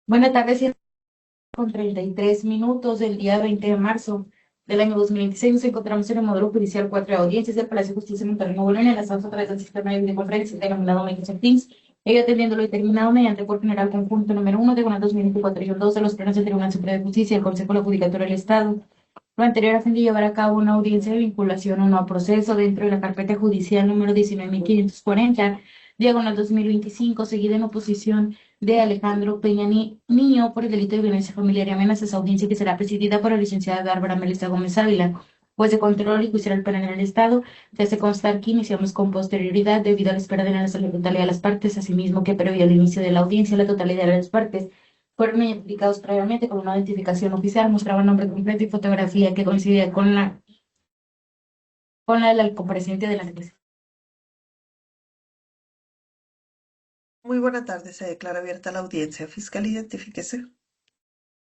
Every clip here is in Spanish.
Buenas tardes, 7:33 del día 20 de marzo del año 2026. Nos encontramos en el módulo judicial 4 de audiencias del Palacio de Justicia de Monterrey, Nuevo León, enlazados a través del sistema de videoconferencia denominado Microsoft Teams, ello atendiendo lo determinado mediante el Acuerdo General Conjunto número 1 de 2024-2 de los plenos del Tribunal Superior de Justicia y el Consejo de la Judicatura del Estado. Lo anterior a fin de llevar a cabo una audiencia de vinculación o no a proceso dentro de la carpeta judicial número 19.540, diagonal 2025, seguida en oposición de Alejandro Peña Niño por el delito de violencia familiar y amenazas, audiencia que será presidida por la licenciada Bárbara Melissa Gómez Ávila. Pues de control y juicial penal en el Estado, te hace constar que iniciamos con posterioridad debido a la espera de la totalidad de las partes, asimismo que previo al inicio de la audiencia, la totalidad de las partes fueron identificados previamente con una identificación oficial, mostraba nombre completo y fotografía que coincidía con la del compareciente de la secretaría. Muy buena tarde, se declara abierta la audiencia. Fiscal, identifíquese.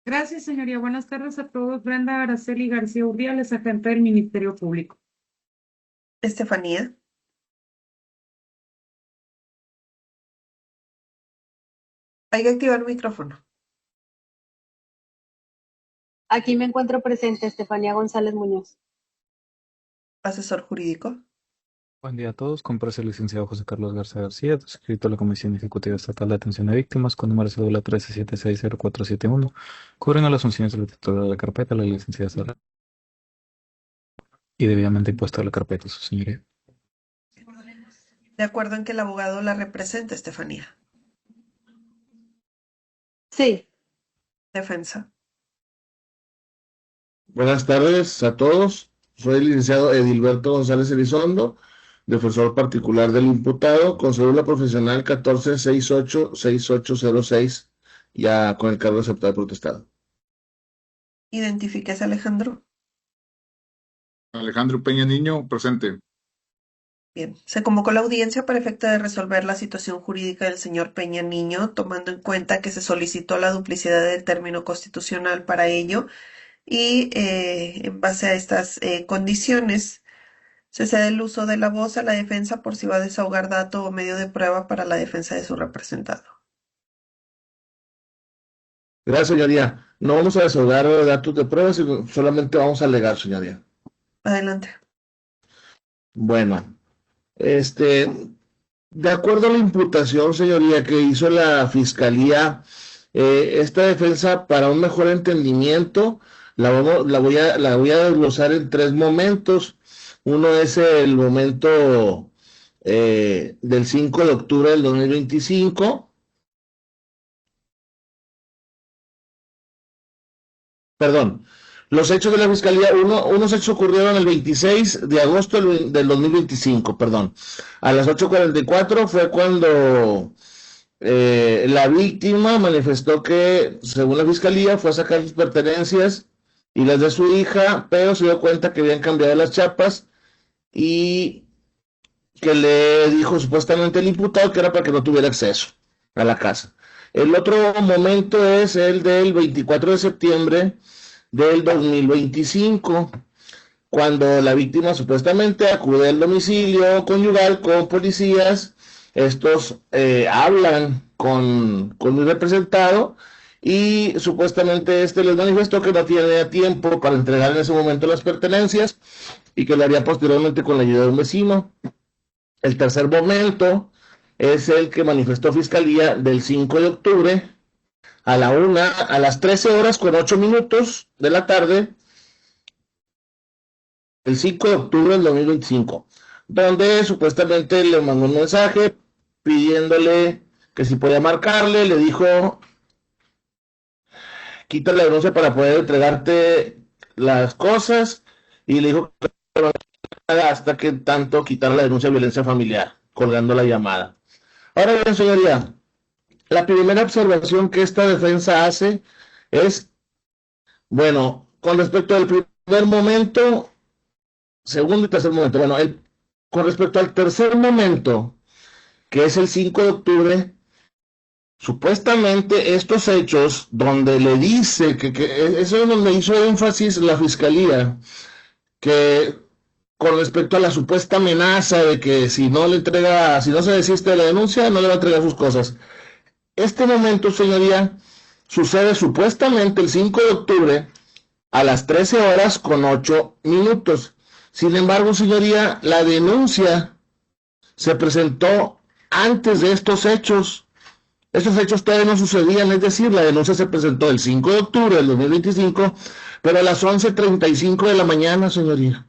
Gracias, señoría. Buenas tardes a todos. Brenda Araceli García Urdiales, agente del Ministerio Público. Estefanía. Hay que activar el micrófono. Aquí me encuentro presente, Estefanía González Muñoz. Asesor jurídico. Buen día a todos. Comparece el licenciado José Carlos García García, adscrito a la Comisión Ejecutiva Estatal de Atención a Víctimas, con número de cédula 13760471. Cubren a las funciones de la titular de la carpeta, la licenciada Sara, y debidamente impuesto a la carpeta, su señoría. De acuerdo en que el abogado la representa, Estefanía. Sí, Defensa. Buenas tardes a todos. Soy el licenciado Edilberto González Elizondo, defensor particular del imputado, con cédula profesional 14686806, ya con el cargo de aceptado y protestado. Identifíquese, Alejandro. Alejandro Peña Niño, presente. Bien, se convocó la audiencia para efecto de resolver la situación jurídica del señor Peña Niño, tomando en cuenta que se solicitó la duplicidad del término constitucional para ello y en base a estas condiciones se cede el uso de la voz a la defensa por si va a desahogar dato o medio de prueba para la defensa de su representado. Gracias, señoría. No vamos a desahogar datos de pruebas, solamente vamos a alegar, señoría. Adelante. Bueno, de acuerdo a la imputación, señoría, que hizo la Fiscalía, esta defensa, para un mejor entendimiento, la voy a desglosar en tres momentos. Uno es el momento del 5 de octubre del 2025. Perdón. Los hechos de la Fiscalía, unos hechos ocurrieron el 26 de agosto del 2025, perdón. A las 8:44 fue cuando la víctima manifestó que, según la Fiscalía, fue a sacar sus pertenencias y las de su hija, pero se dio cuenta que habían cambiado las chapas y que le dijo supuestamente el imputado que era para que no tuviera acceso a la casa. El otro momento es el del 24 de septiembre del 2025, cuando la víctima supuestamente acude al domicilio conyugal con policías. Estos hablan con mi representado y supuestamente este les manifestó que no tiene tiempo para entregar en ese momento las pertenencias y que lo haría posteriormente con la ayuda de un vecino. El tercer momento es el que manifestó Fiscalía del 5 de octubre a las 13:08 de la tarde, el 5 de octubre del 2025, donde supuestamente le mandó un mensaje pidiéndole que si podía marcarle, le dijo, quita la denuncia para poder entregarte las cosas, y le dijo que no haga hasta que tanto quitar la denuncia de violencia familiar, colgando la llamada. Ahora bien, señoría, la primera observación que esta defensa hace es, bueno, con respecto al primer momento, segundo y tercer momento, bueno, con respecto al tercer momento, que es el 5 de octubre, supuestamente estos hechos donde le dice que eso es donde hizo énfasis la Fiscalía, que con respecto a la supuesta amenaza de que si no se desiste de la denuncia, no le va a entregar sus cosas. Este momento, señoría, sucede supuestamente el 5 de octubre a las 13 horas con 8 minutos. Sin embargo, señoría, la denuncia se presentó antes de estos hechos. Estos hechos todavía no sucedían, es decir, la denuncia se presentó el 5 de octubre del 2025, pero a las 11:35 de la mañana, señoría.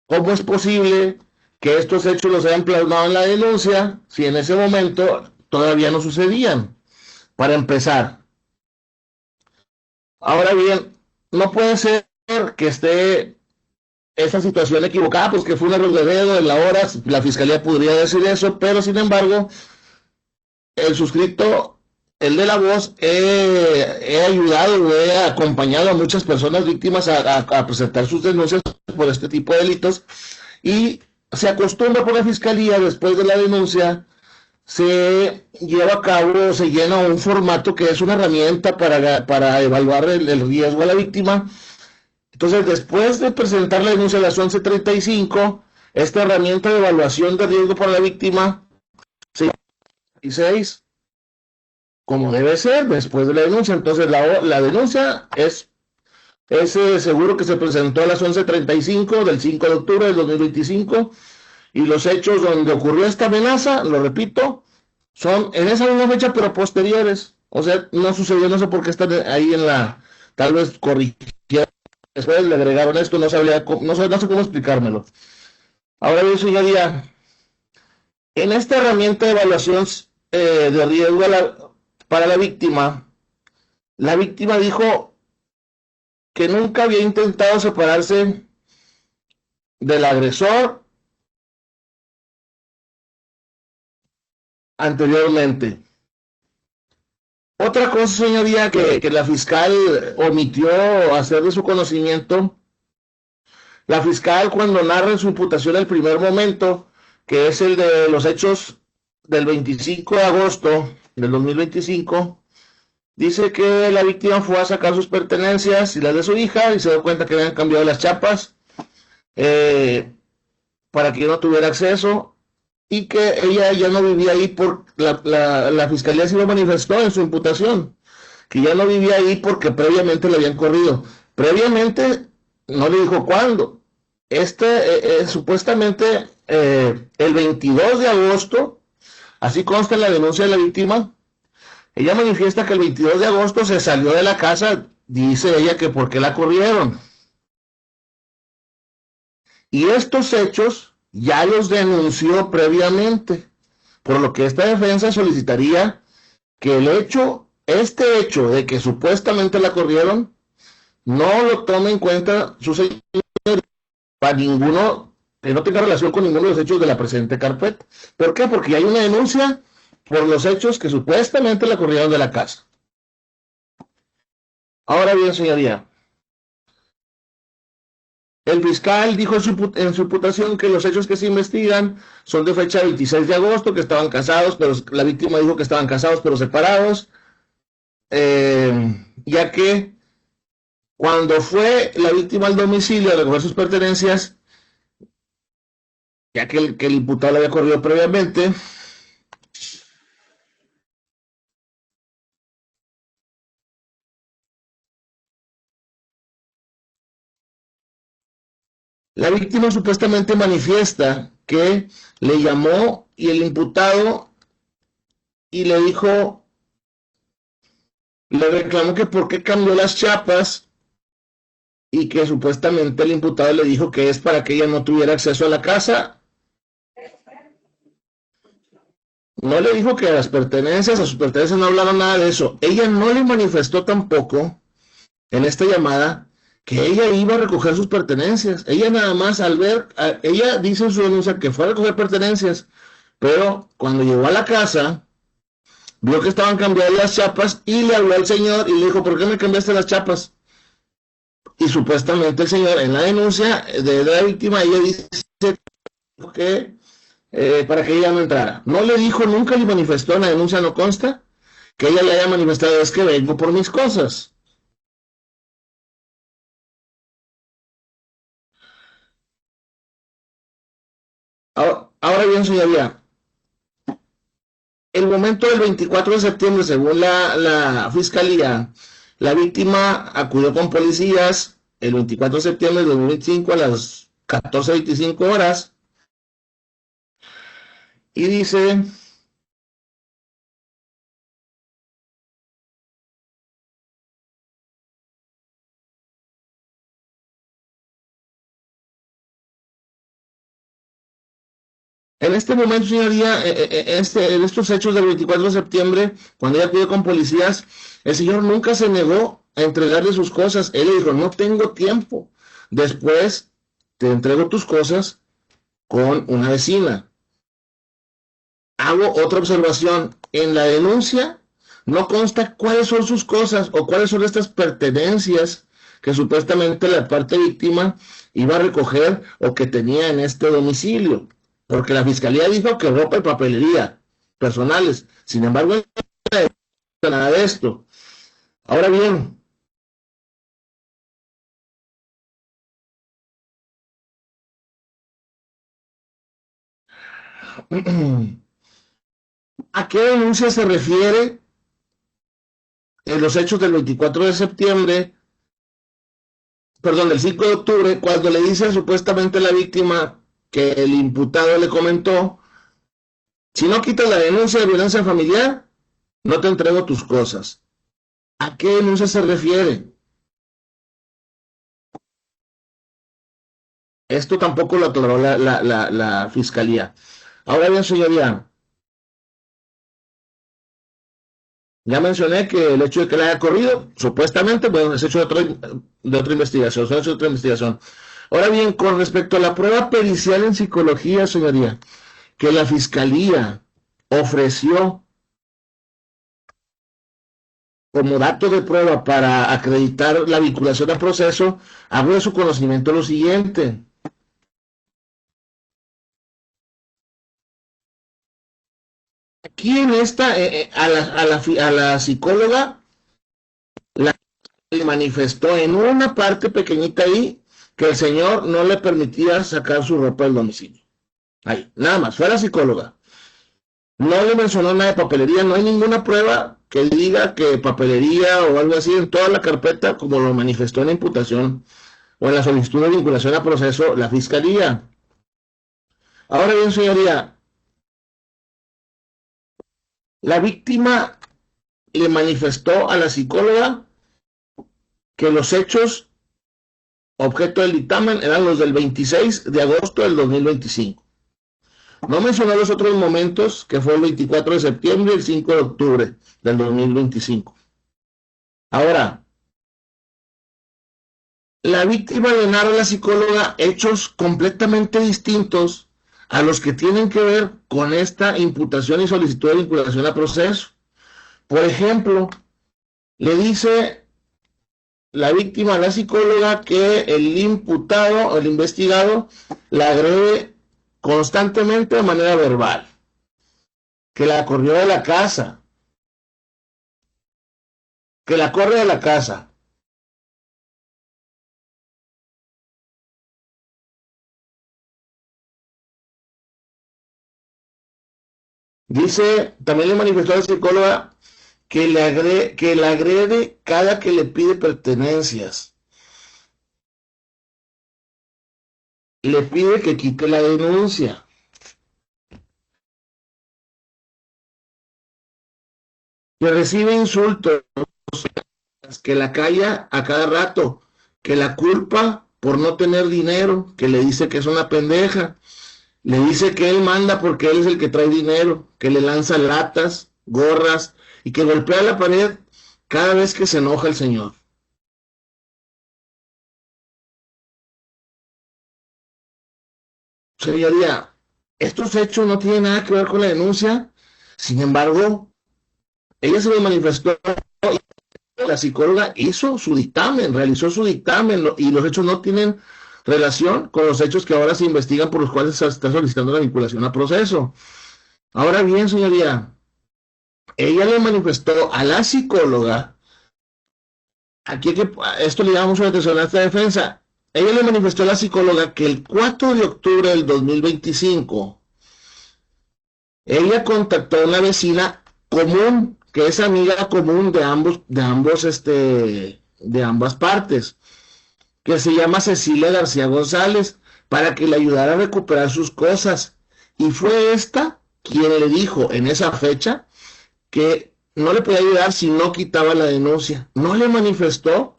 ¿Cómo es posible que estos hechos los hayan plasmado en la denuncia si en ese momento todavía no sucedían? Para empezar. Ahora bien, no puede ser que esté esa situación equivocada, pues que fue un error de dedo en la hora, la fiscalía podría decir eso, pero sin embargo, el suscrito, el de la voz, he ayudado, he acompañado a muchas personas víctimas a presentar sus denuncias por este tipo de delitos y se acostumbra por la fiscalía después de la denuncia se lleva a cabo, se llena un formato que es una herramienta para evaluar el riesgo a la víctima. Entonces, después de presentar la denuncia a las 11:35, esta herramienta de evaluación de riesgo para la víctima se llama 16, como debe ser, después de la denuncia. Entonces, la denuncia es ese seguro que se presentó a las 11:35 del 5 de octubre del 2025 y los hechos donde ocurrió esta amenaza, lo repito, son en esa misma fecha, pero posteriores. O sea, no sucedió, no sé por qué están ahí en la, tal vez corrigieron, después le agregaron esto, no sabría, no sé cómo explicármelo. Ahora bien, señoría, en esta herramienta de evaluación de riesgo para la víctima dijo que nunca había intentado separarse del agresor anteriormente. Otra cosa, señoría, que la fiscal omitió hacer de su conocimiento, la fiscal cuando narra en su imputación el primer momento, que es el de los hechos del 25 de agosto del 2025, dice que la víctima fue a sacar sus pertenencias y las de su hija y se dio cuenta que habían cambiado las chapas para que yo no tuviera acceso y que ella ya no vivía ahí por la fiscalía sí lo manifestó en su imputación, que ya no vivía ahí porque previamente le habían corrido. Previamente no le dijo cuándo. Supuestamente el 22 de agosto, así consta en la denuncia de la víctima, ella manifiesta que el 22 de agosto se salió de la casa, dice ella que porque la corrieron. Y estos hechos ya los denunció previamente, por lo que esta defensa solicitaría que este hecho de que supuestamente la corrieron, no lo tome en cuenta su señoría para ninguno, que no tenga relación con ninguno de los hechos de la presente carpeta. ¿Por qué? Porque hay una denuncia por los hechos que supuestamente la corrieron de la casa. Ahora bien, señoría, el fiscal dijo en su imputación que los hechos que se investigan son de fecha 26 de agosto, que estaban casados, pero la víctima dijo que estaban casados pero separados, ya que cuando fue la víctima al domicilio a recoger sus pertenencias, ya que el imputado le había corrido previamente, la víctima supuestamente manifiesta que le llamó y el imputado y le dijo, le reclamó que por qué cambió las chapas y que supuestamente el imputado le dijo que es para que ella no tuviera acceso a la casa. No le dijo que a sus pertenencias no hablaron nada de eso. Ella no le manifestó tampoco en esta llamada que ella iba a recoger sus pertenencias. Ella nada más ella dice en su denuncia que fue a recoger pertenencias, pero cuando llegó a la casa, vio que estaban cambiadas las chapas y le habló al señor y le dijo, ¿por qué me cambiaste las chapas? Y supuestamente el señor, en la denuncia de la víctima, ella dice que para que ella no entrara. No le dijo, nunca le manifestó, en la denuncia no consta, que ella le haya manifestado, es que vengo por mis cosas. Ahora bien, señoría, el momento del 24 de septiembre, según la fiscalía, la víctima acudió con policías el 24 de septiembre de 2025 a las 14:25 horas y dice... En este momento, señoría, en estos hechos del 24 de septiembre, cuando ella acudió con policías, el señor nunca se negó a entregarle sus cosas. Él le dijo, no tengo tiempo. Después te entrego tus cosas con una vecina. Hago otra observación. En la denuncia no consta cuáles son sus cosas o cuáles son estas pertenencias que supuestamente la parte víctima iba a recoger o que tenía en este domicilio. Porque la fiscalía dijo que ropa y papelería personales. Sin embargo, no hay nada de esto. Ahora bien, ¿a qué denuncia se refiere en los hechos del 24 de septiembre, perdón, del 5 de octubre, cuando le dice supuestamente la víctima que el imputado le comentó, si no quitas la denuncia de violencia familiar, no te entrego tus cosas? ¿A qué denuncia se refiere? Esto tampoco lo aclaró la fiscalía. Ahora bien, señoría, ya mencioné que el hecho de que le haya corrido, supuestamente, bueno, es hecho de otra investigación, son hechos de otra investigación. Ahora bien, con respecto a la prueba pericial en psicología, señoría, que la fiscalía ofreció como dato de prueba para acreditar la vinculación al proceso, hago de su conocimiento lo siguiente. Aquí en esta, a la psicóloga le manifestó en una parte pequeñita ahí que el señor no le permitía sacar su ropa del domicilio. Ahí, nada más, fue la psicóloga. No le mencionó nada de papelería, no hay ninguna prueba que diga que papelería o algo así en toda la carpeta, como lo manifestó en la imputación o en la solicitud de vinculación a proceso la fiscalía. Ahora bien, señoría, la víctima le manifestó a la psicóloga que los hechos objeto del dictamen eran los del 26 de agosto del 2025. No mencionó los otros momentos, que fue el 24 de septiembre y el 5 de octubre del 2025. Ahora, la víctima le narra a la psicóloga hechos completamente distintos a los que tienen que ver con esta imputación y solicitud de vinculación a proceso. Por ejemplo, le dice la víctima a la psicóloga que el imputado, el investigado, la agrede constantemente de manera verbal, que la corrió de la casa, que la corre de la casa. Dice, también le manifestó a la psicóloga que la agrede cada que le pide pertenencias. Le pide que quite la denuncia. Que recibe insultos, que la calla a cada rato, que la culpa por no tener dinero, que le dice que es una pendeja, le dice que él manda porque él es el que trae dinero, que le lanza latas, gorras y que golpea la pared cada vez que se enoja el señor. Señoría, estos hechos no tienen nada que ver con la denuncia, sin embargo, ella se lo manifestó y la psicóloga hizo su dictamen, realizó su dictamen y los hechos no tienen relación con los hechos que ahora se investigan por los cuales se está solicitando la vinculación a proceso. Ahora bien, señoría, ella le manifestó a la psicóloga, aquí que esto le llama mucho la atención a esta defensa, ella le manifestó a la psicóloga que el 4 de octubre del 2025 ella contactó a una vecina común, que es amiga común de ambas partes, que se llama Cecilia García González, para que le ayudara a recuperar sus cosas. Y fue esta quien le dijo en esa fecha que no le podía ayudar si no quitaba la denuncia. No le manifestó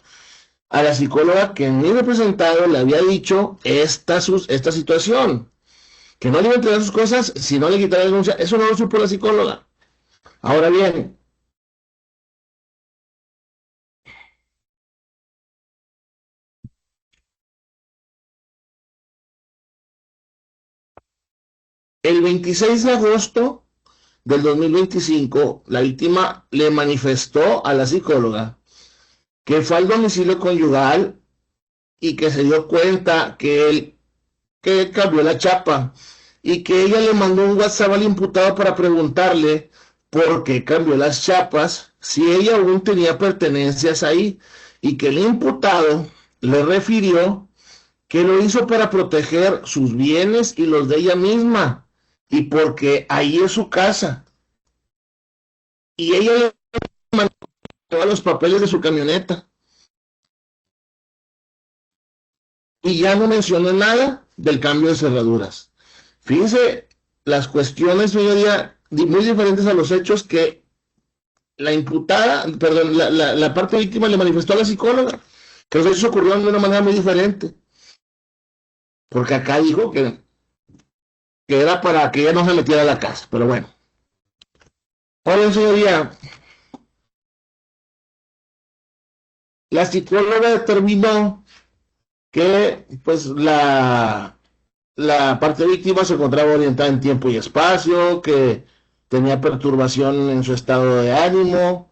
a la psicóloga que mi representado le había dicho esta situación, que no le iba a entregar sus cosas si no le quitaba la denuncia. Eso no lo supo la psicóloga. Ahora bien, el 26 de agosto del 2025, la víctima le manifestó a la psicóloga que fue al domicilio conyugal y que se dio cuenta que cambió la chapa y que ella le mandó un WhatsApp al imputado para preguntarle por qué cambió las chapas si ella aún tenía pertenencias ahí, y que el imputado le refirió que lo hizo para proteger sus bienes y los de ella misma, y porque ahí es su casa. Y ella le mandó los papeles de su camioneta. Y ya no mencionó nada del cambio de cerraduras. Fíjense las cuestiones, señoría, muy diferentes a los hechos que la imputada, perdón, la parte víctima le manifestó a la psicóloga, que los hechos ocurrieron de una manera muy diferente. Porque acá dijo que era para que ella no se metiera a la casa, pero bueno. Ahora, señoría, la psicóloga determinó que pues la parte víctima se encontraba orientada en tiempo y espacio, que tenía perturbación en su estado de ánimo,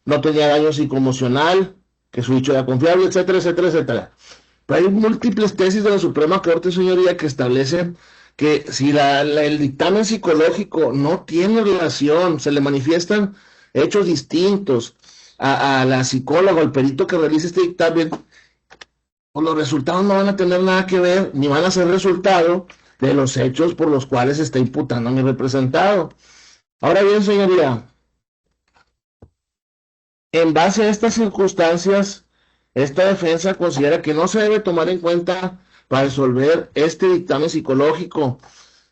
no tenía daño psicoemocional, que su dicho era confiable, etcétera, etcétera, etcétera. Pero hay múltiples tesis de la Suprema Corte, señoría, que establecen que si el dictamen psicológico no tiene relación, se le manifiestan hechos distintos a la psicóloga o al perito que realice este dictamen, pues los resultados no van a tener nada que ver, ni van a ser resultado de los hechos por los cuales se está imputando a mi representado. Ahora bien, señoría, en base a estas circunstancias, esta defensa considera que no se debe tomar en cuenta para resolver este dictamen psicológico.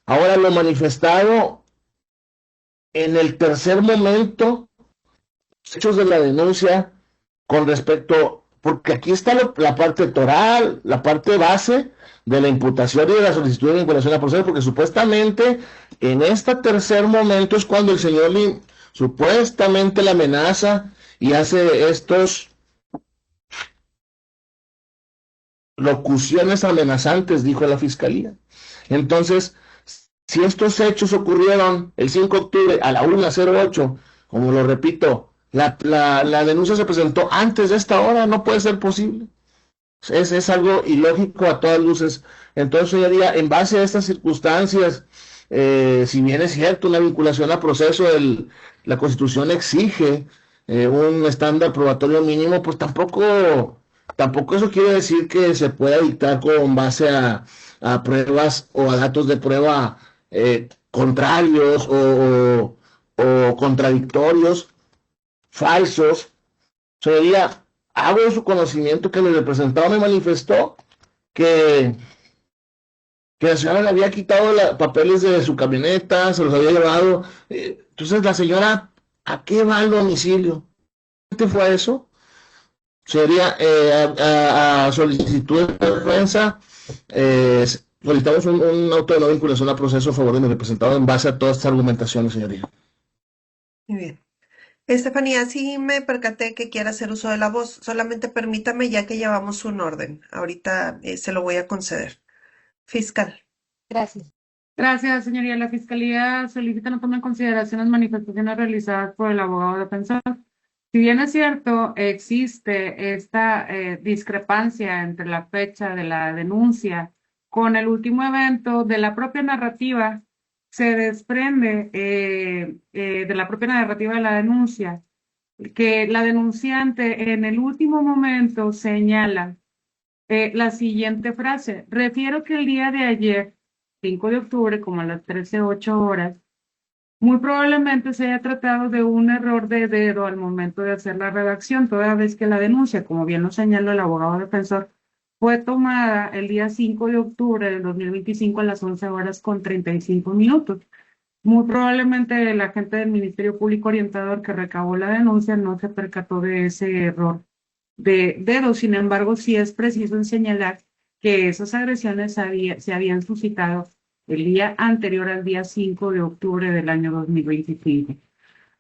Ahora, lo manifestado en el tercer momento, hechos de la denuncia con respecto, porque aquí está la parte toral, la parte base de la imputación y de la solicitud de vinculación a proceso, porque supuestamente en este tercer momento es cuando el señor Lin supuestamente la amenaza y hace estos locuciones amenazantes, dijo la fiscalía. Entonces, si estos hechos ocurrieron el 5 de octubre a la 1:08, como lo repito, la denuncia se presentó antes de esta hora, no puede ser posible. Es algo ilógico a todas luces. Entonces, señoría, en base a estas circunstancias, si bien es cierto una vinculación a proceso, la Constitución exige un estándar probatorio mínimo, pues tampoco eso quiere decir que se pueda dictar con base a pruebas o a datos de prueba contrarios o contradictorios, falsos. Sería, hago de su conocimiento que el representado me manifestó que, que la señora le había quitado papeles de su camioneta, se los había llevado. Entonces la señora, ¿a qué va el domicilio? ¿Qué fue eso? Sería a solicitud de defensa, solicitamos un auto de no vinculación a proceso a favor de mi representado en base a todas estas argumentaciones, señoría. Muy bien. Estefanía, sí me percaté que quiere hacer uso de la voz. Solamente permítame, ya que llevamos un orden. Ahorita se lo voy a conceder. Fiscal. Gracias. Gracias, señoría. La Fiscalía solicita no tomar en consideración las manifestaciones realizadas por el abogado defensor. Si bien es cierto, existe esta discrepancia entre la fecha de la denuncia con el último evento, de la propia narrativa se desprende de la propia narrativa de la denuncia, que la denunciante en el último momento señala la siguiente frase: refiero que el día de ayer, 5 de octubre, como a las 13:08 horas, Muy probablemente se haya tratado de un error de dedo al momento de hacer la redacción, toda vez que la denuncia, como bien lo señaló el abogado defensor, fue tomada el día 5 de octubre del 2025 a las 11 horas con 35 minutos. Muy probablemente el agente del Ministerio Público Orientador que recabó la denuncia no se percató de ese error de dedo. Sin embargo, sí es preciso señalar que esas agresiones se habían suscitado el día anterior al día 5 de octubre del año 2025.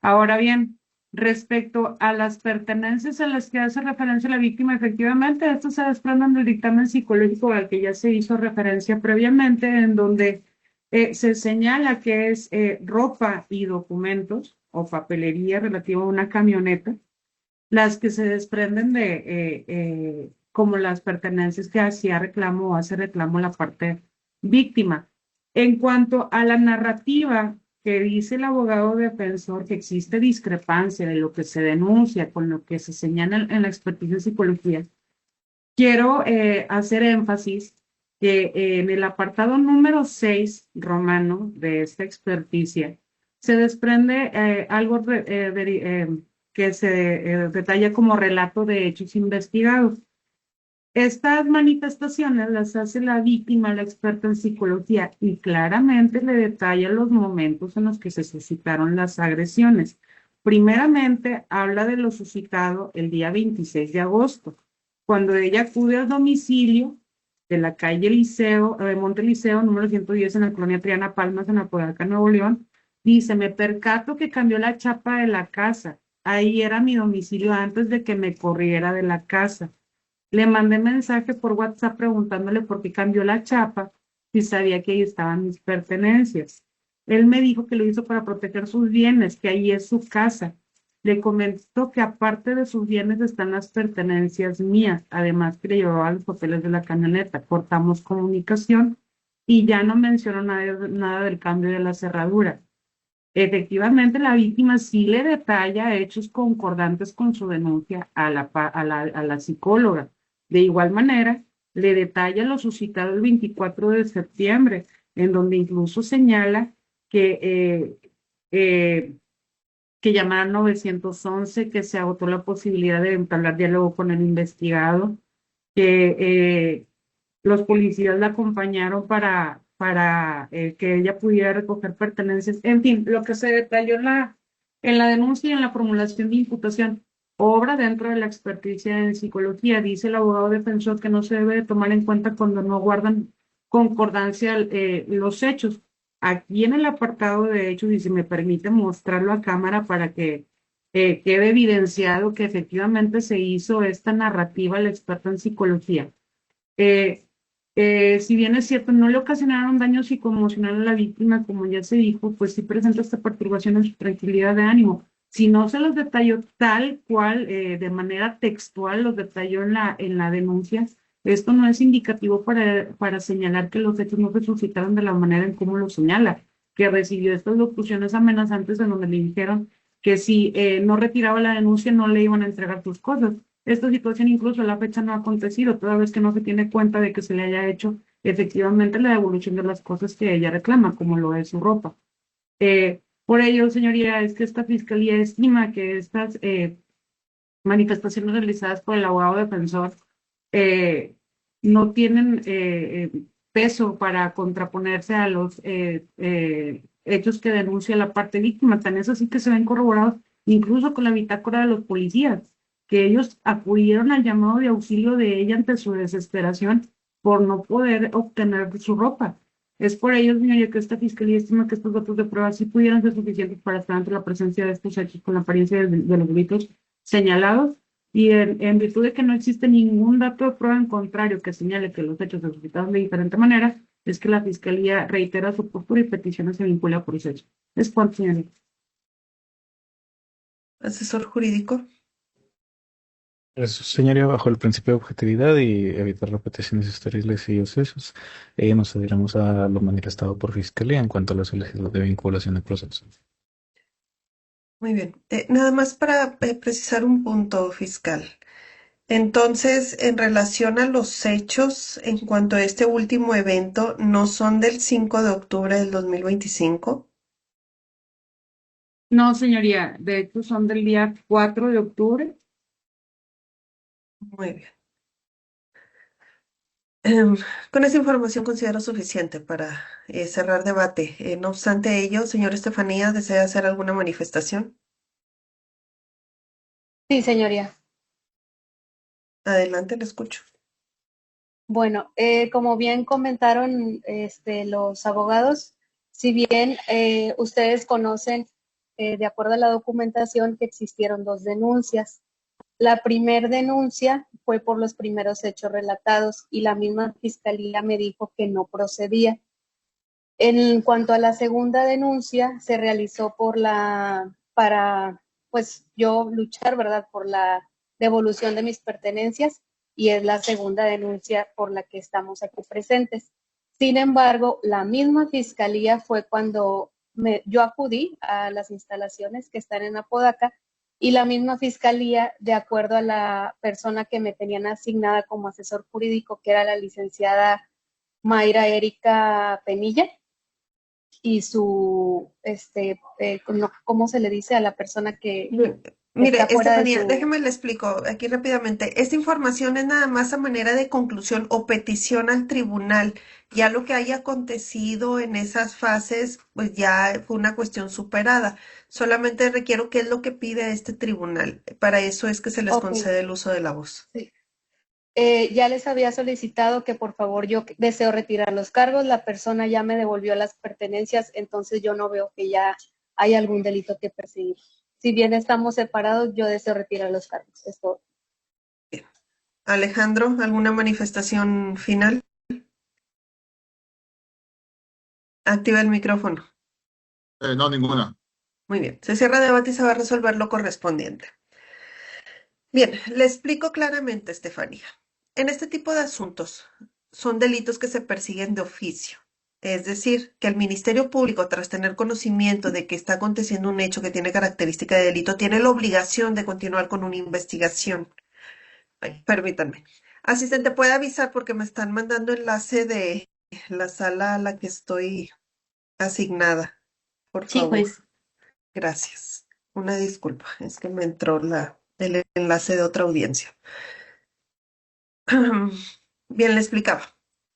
Ahora bien, respecto a las pertenencias a las que hace referencia la víctima, efectivamente, estos se desprenden del dictamen psicológico al que ya se hizo referencia previamente, en donde se señala que es ropa y documentos o papelería relativa a una camioneta, las que se desprenden de como las pertenencias que hacía reclamo o hace reclamo la parte víctima. En cuanto a la narrativa que dice el abogado defensor, que existe discrepancia de lo que se denuncia con lo que se señala en la experticia en psicología, quiero hacer énfasis que en el apartado número 6 romano de esta experticia se desprende algo que se detalla como relato de hechos investigados. Estas manifestaciones las hace la víctima, la experta en psicología, y claramente le detalla los momentos en los que se suscitaron las agresiones. Primeramente, habla de lo suscitado el día 26 de agosto, cuando ella acude al domicilio de la calle Liceo, Monte Liceo, número 110, en la colonia Triana Palmas, en Apodaca, Nuevo León. Dice: me percato que cambió la chapa de la casa. Ahí era mi domicilio antes de que me corriera de la casa. Le mandé mensaje por WhatsApp preguntándole por qué cambió la chapa, si sabía que ahí estaban mis pertenencias. Él me dijo que lo hizo para proteger sus bienes, que ahí es su casa. Le comentó que aparte de sus bienes están las pertenencias mías, además que le llevaba los papeles de la camioneta. Cortamos comunicación y ya no mencionó nada del cambio de la cerradura. Efectivamente, la víctima sí le detalla hechos concordantes con su denuncia a la psicóloga. De igual manera, le detalla lo suscitado el 24 de septiembre, en donde incluso señala que, que llamaron 911, que se agotó la posibilidad de entablar diálogo con el investigado, que los policías la acompañaron para que ella pudiera recoger pertenencias. En fin, lo que se detalló en la denuncia y en la formulación de imputación, obra dentro de la experticia en psicología. Dice el abogado defensor que no se debe de tomar en cuenta cuando no guardan concordancia los hechos. Aquí en el apartado de hechos, y si me permite mostrarlo a cámara para que quede evidenciado que efectivamente se hizo esta narrativa al experto en psicología. Eh, si bien es cierto, no le ocasionaron daño psicoemocional a la víctima, como ya se dijo, pues sí presenta esta perturbación en su tranquilidad de ánimo. Si no se los detalló tal cual, de manera textual, los detalló en la denuncia, esto no es indicativo para señalar que los hechos no se suscitaron de la manera en cómo lo señala, que recibió estas locuciones amenazantes en donde le dijeron que si no retiraba la denuncia no le iban a entregar sus cosas. Esta situación incluso a la fecha no ha acontecido, toda vez que no se tiene cuenta de que se le haya hecho efectivamente la devolución de las cosas que ella reclama, como lo es su ropa. Por ello, señoría, es que esta fiscalía estima que estas manifestaciones realizadas por el abogado defensor eh, no tienen peso para contraponerse a los hechos que denuncia la parte víctima. Tan es así que se ven corroborados incluso con la bitácora de los policías, que ellos acudieron al llamado de auxilio de ella ante su desesperación por no poder obtener su ropa. Es por ello, señoría, que esta fiscalía estima que estos datos de prueba sí pudieran ser suficientes para estar ante la presencia de estos hechos con la apariencia de los delitos señalados, y en virtud de que no existe ningún dato de prueba en contrario que señale que los hechos se suscitaron de diferente manera, es que la fiscalía reitera su postura y petición se vincula por ese hecho. Es cuanto, señoría. Asesor jurídico. Eso, señoría, bajo el principio de objetividad y evitar repeticiones estériles y ociosos, nos adherimos a lo manifestado por Fiscalía en cuanto a la solicitud de vinculación de proceso. Muy bien. Nada más para precisar un punto fiscal. Entonces, en relación a los hechos, en cuanto a este último evento, ¿no son del 5 de octubre del 2025? No, señoría, de hecho son del día 4 de octubre. Muy bien. Em, con esa información considero suficiente para cerrar debate. No obstante ello, señor Estefanía, ¿desea hacer alguna manifestación? Sí, señoría. Adelante, le escucho. Bueno, como bien comentaron los abogados, si bien ustedes conocen, de acuerdo a la documentación, que existieron dos denuncias. La primer denuncia fue por los primeros hechos relatados y la misma fiscalía me dijo que no procedía. En cuanto a la segunda denuncia, se realizó para, pues yo luchar, ¿verdad?, por la devolución de mis pertenencias y es la segunda denuncia por la que estamos aquí presentes. Sin embargo, la misma fiscalía fue cuando yo acudí a las instalaciones que están en Apodaca y la misma fiscalía, de acuerdo a la persona que me tenían asignada como asesor jurídico, que era la licenciada Mayra Erika Penilla, y ¿cómo se le dice a la persona que Mire, está fuera de Estefanía, su... déjeme le explico aquí rápidamente. Esta información es nada más a manera de conclusión o petición al tribunal. Ya lo que haya acontecido en esas fases, pues ya fue una cuestión superada. Solamente requiero qué es lo que pide este tribunal. Para eso es que se les Ok, concede el uso de la voz. sí. Ya les había solicitado que por favor yo deseo retirar los cargos, la persona ya me devolvió las pertenencias, entonces yo no veo que ya hay algún delito que perseguir. Si bien estamos separados, yo deseo retirar los cargos. Es todo. Alejandro, ¿alguna manifestación final? Activa el micrófono. No, ninguna. Muy bien. Se cierra debate y se va a resolver lo correspondiente. Bien, le explico claramente, Estefanía. En este tipo de asuntos son delitos que se persiguen de oficio. Es decir, que el Ministerio Público, tras tener conocimiento de que está aconteciendo un hecho que tiene característica de delito, tiene la obligación de continuar con una investigación. Ay, permítanme. Asistente, ¿puede avisar porque me están mandando enlace de la sala a la que estoy asignada? Por Sí, favor. juez. Gracias. Una disculpa, es que me entró el enlace de otra audiencia. Bien, le explicaba.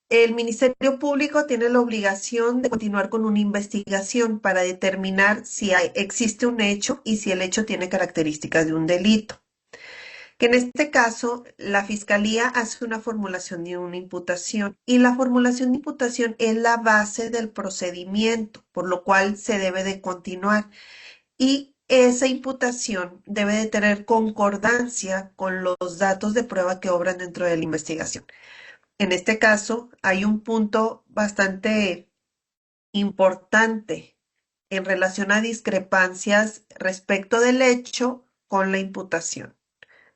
El Ministerio Público tiene la obligación de continuar con una investigación para determinar si existe un hecho y si el hecho tiene características de un delito. Que en este caso, la Fiscalía hace una formulación de una imputación y la formulación de imputación es la base del procedimiento, por lo cual se debe de continuar. Y esa imputación debe de tener concordancia con los datos de prueba que obran dentro de la investigación. En este caso, hay un punto bastante importante en relación a discrepancias respecto del hecho con la imputación,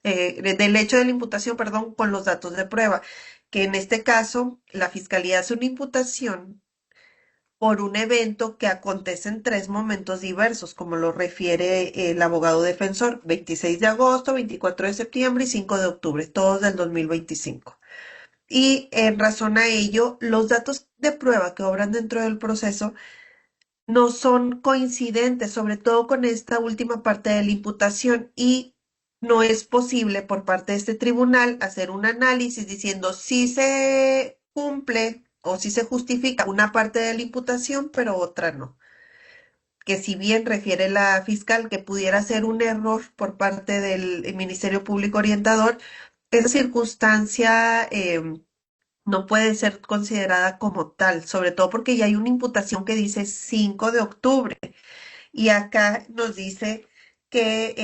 del hecho de la imputación, perdón, con los datos de prueba, que en este caso la Fiscalía hace una imputación por un evento que acontece en tres momentos diversos, como lo refiere el abogado defensor: 26 de agosto, 24 de septiembre y 5 de octubre, todos del 2025. Y en razón a ello, los datos de prueba que obran dentro del proceso no son coincidentes, sobre todo con esta última parte de la imputación, y no es posible por parte de este tribunal hacer un análisis diciendo si se cumple o si se justifica una parte de la imputación, pero otra no. Que si bien refiere la fiscal que pudiera ser un error por parte del Ministerio Público Orientador, esa circunstancia no puede ser considerada como tal, sobre todo porque ya hay una imputación que dice 5 de octubre y acá nos dice que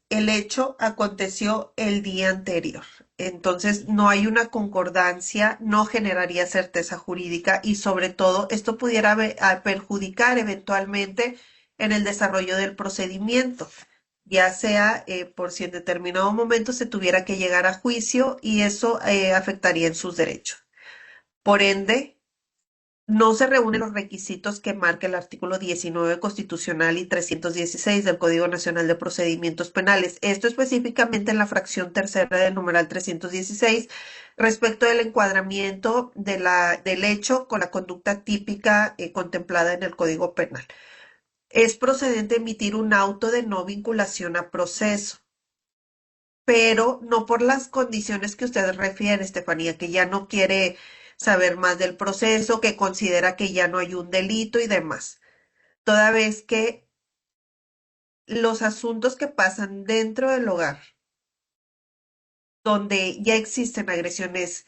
el hecho aconteció el día anterior. Entonces, no hay una concordancia, no generaría certeza jurídica y sobre todo esto pudiera perjudicar eventualmente en el desarrollo del procedimiento, ya sea por si en determinado momento se tuviera que llegar a juicio y eso afectaría en sus derechos. Por ende, no se reúnen los requisitos que marca el artículo 19 constitucional y 316 del Código Nacional de Procedimientos Penales. Esto específicamente en la fracción tercera del numeral 316 respecto del encuadramiento del hecho con la conducta típica contemplada en el Código Penal. es procedente emitir un auto de no vinculación a proceso, pero no por las condiciones que usted refiere, Estefanía, que ya no quiere saber más del proceso, que considera que ya no hay un delito y demás. Toda vez que los asuntos que pasan dentro del hogar, donde ya existen agresiones,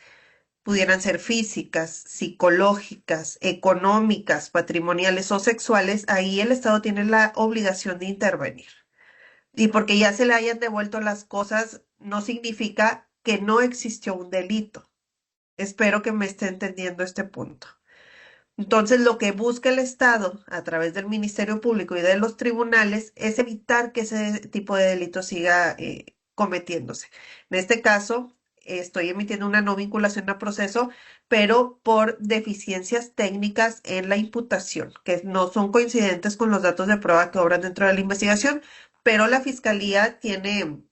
pudieran ser físicas, psicológicas, económicas, patrimoniales o sexuales, ahí el Estado tiene la obligación de intervenir. Y porque ya se le hayan devuelto las cosas, no significa que no existió un delito. Espero que me esté entendiendo este punto. Entonces, lo que busca el Estado a través del Ministerio Público y de los tribunales es evitar que ese tipo de delito siga cometiéndose. En este caso, estoy emitiendo una no vinculación a proceso, pero por deficiencias técnicas en la imputación, que no son coincidentes con los datos de prueba que obran dentro de la investigación, pero la Fiscalía tiene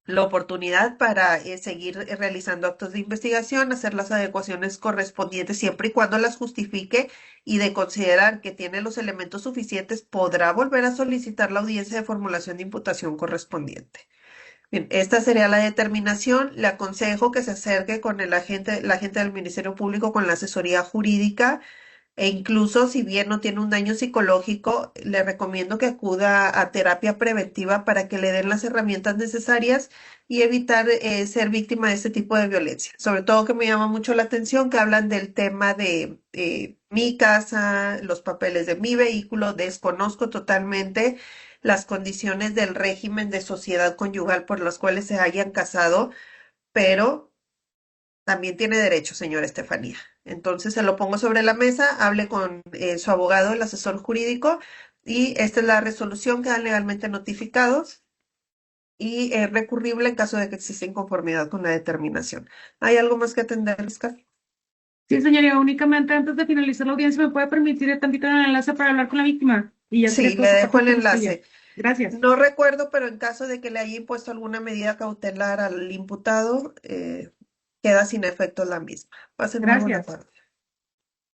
la oportunidad para seguir realizando actos de investigación, hacer las adecuaciones correspondientes siempre y cuando las justifique y de considerar que tiene los elementos suficientes, podrá volver a solicitar la audiencia de formulación de imputación correspondiente. Bien, esta sería la determinación. Le aconsejo que se acerque con la agente del Ministerio Público con la asesoría jurídica e incluso si bien no tiene un daño psicológico, le recomiendo que acuda a terapia preventiva para que le den las herramientas necesarias y evitar ser víctima de este tipo de violencia. Sobre todo que me llama mucho la atención que hablan del tema de mi casa, los papeles de mi vehículo. Desconozco totalmente las condiciones del régimen de sociedad conyugal por las cuales se hayan casado, pero también tiene derecho, señora Estefanía. Entonces se lo pongo sobre la mesa, hable con su abogado, el asesor jurídico, y esta es la resolución, quedan legalmente notificados y es recurrible en caso de que exista inconformidad con la determinación. ¿Hay algo más que atender, Oscar? Sí, señoría, únicamente antes de finalizar la audiencia, ¿me puede permitir tantito el enlace para hablar con la víctima? Y ya sería Sí, todo le por dejo parte el de la fiscalía. enlace. Gracias. No recuerdo, pero en caso de que le haya impuesto alguna medida cautelar al imputado, queda sin efecto la misma. Pasen muy buena Gracias. tarde.